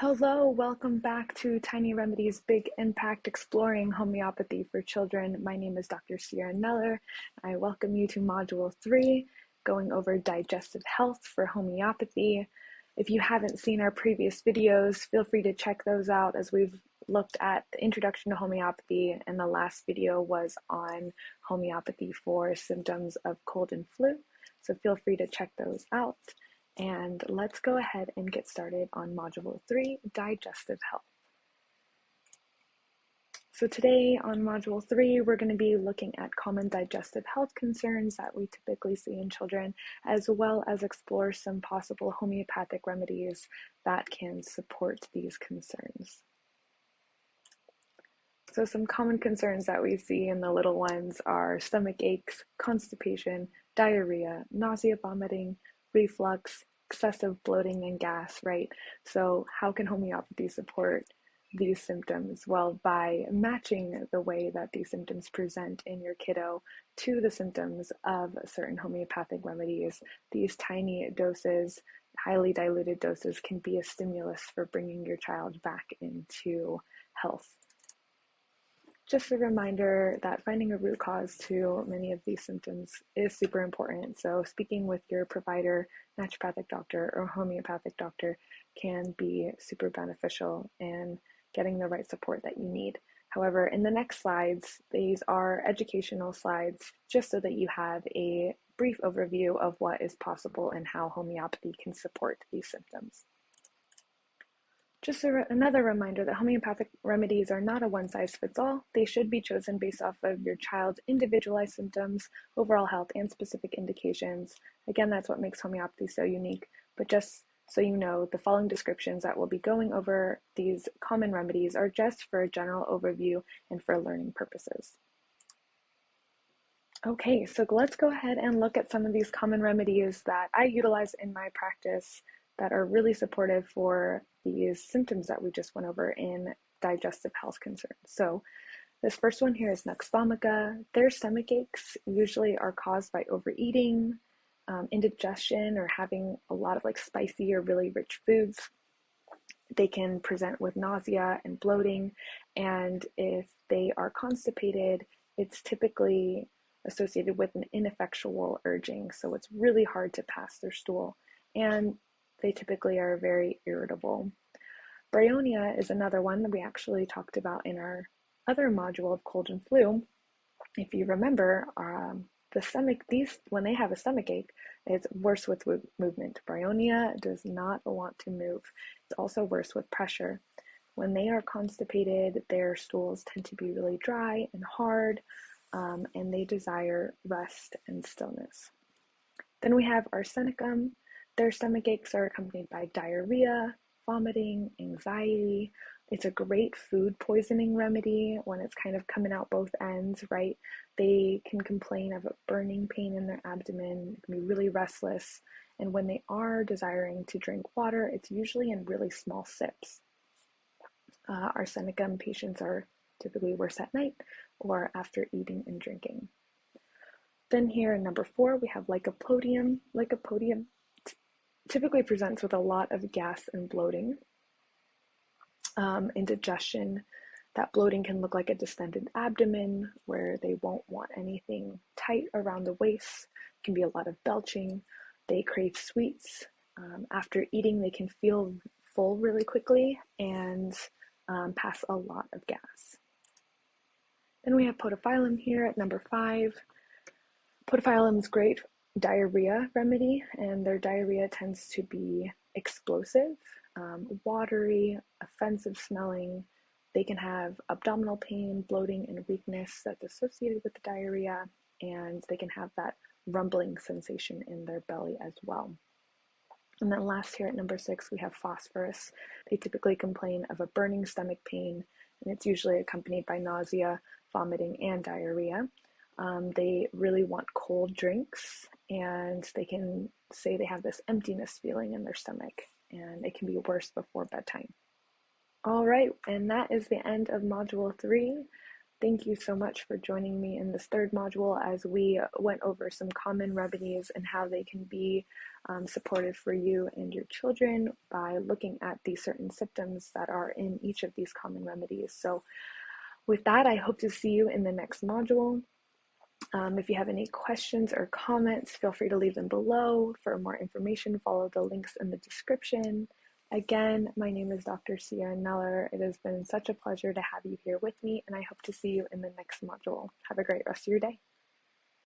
Hello, welcome back to Tiny Remedies Big Impact Exploring Homeopathy for Children. My name is Dr. Sierra Kneller. I welcome you to Module 3, going over digestive health for homeopathy. If you haven't seen our previous videos, feel free to check those out as we've looked at the introduction to homeopathy, and the last video was on homeopathy for symptoms of cold and flu. So feel free to check those out. And let's go ahead and get started on Module 3, Digestive Health. So today on Module 3, we're going to be looking at common digestive health concerns that we typically see in children, as well as explore some possible homeopathic remedies that can support these concerns. So some common concerns that we see in the little ones are stomach aches, constipation, diarrhea, nausea, vomiting, reflux, excessive bloating, and gas, right? So how can homeopathy support these symptoms? Well, by matching the way that these symptoms present in your kiddo to the symptoms of certain homeopathic remedies, these tiny doses, highly diluted doses, can be a stimulus for bringing your child back into health. Just a reminder that finding a root cause to many of these symptoms is super important. So speaking with your provider, naturopathic doctor, or homeopathic doctor can be super beneficial in getting the right support that you need. However, in the next slides, these are educational slides just so that you have a brief overview of what is possible and how homeopathy can support these symptoms. Just another reminder that homeopathic remedies are not a one-size-fits-all. They should be chosen based off of your child's individualized symptoms, overall health, and specific indications. Again, that's what makes homeopathy so unique. But just so you know, the following descriptions that we'll be going over these common remedies are just for a general overview and for learning purposes. Okay, so let's go ahead and look at some of these common remedies that I utilize in my practice that are really supportive for these symptoms that we just went over in digestive health concerns. So this first one here is Nux vomica. Their stomach aches usually are caused by overeating, indigestion, or having a lot of spicy or really rich foods. They can present with nausea and bloating, and if they are constipated, it's typically associated with an ineffectual urging, so it's really hard to pass their stool, and they typically are very irritable. Bryonia is another one that we actually talked about in our other module of cold and flu. If you remember, when they have a stomach ache, it's worse with movement. Bryonia does not want to move. It's also worse with pressure. When they are constipated, their stools tend to be really dry and hard, and they desire rest and stillness. Then we have arsenicum. Their stomach aches are accompanied by diarrhea, vomiting, anxiety. It's a great food poisoning remedy when it's kind of coming out both ends, right? They can complain of a burning pain in their abdomen, can be really restless, and when they are desiring to drink water, it's usually in really small sips. Arsenicum patients are typically worse at night or after eating and drinking. Then here in number 4, we have lycopodium. Lycopodium typically presents with a lot of gas and bloating. Indigestion, that bloating can look like a distended abdomen where they won't want anything tight around the waist. It can be a lot of belching. They crave sweets. After eating, they can feel full really quickly and pass a lot of gas. Then we have podophyllum here at number 5. Podophyllum is great diarrhea remedy, and their diarrhea tends to be explosive, watery, offensive smelling. They can have abdominal pain, bloating, and weakness that's associated with the diarrhea, and they can have that rumbling sensation in their belly as well. And then last here at number 6, we have phosphorus. They typically complain of a burning stomach pain, and it's usually accompanied by nausea, vomiting, and diarrhea. They really want cold drinks, and they can say they have this emptiness feeling in their stomach, and it can be worse before bedtime. All right, and that is the end of Module 3. Thank you so much for joining me in this third module as we went over some common remedies and how they can be supportive for you and your children by looking at these certain symptoms that are in each of these common remedies. So with that, I hope to see you in the next module. If you have any questions or comments, feel free to leave them below. For more information, follow the links in the description. Again, my name is Dr. Sia Kneller. It has been such a pleasure to have you here with me, and I hope to see you in the next module. Have a great rest of your day.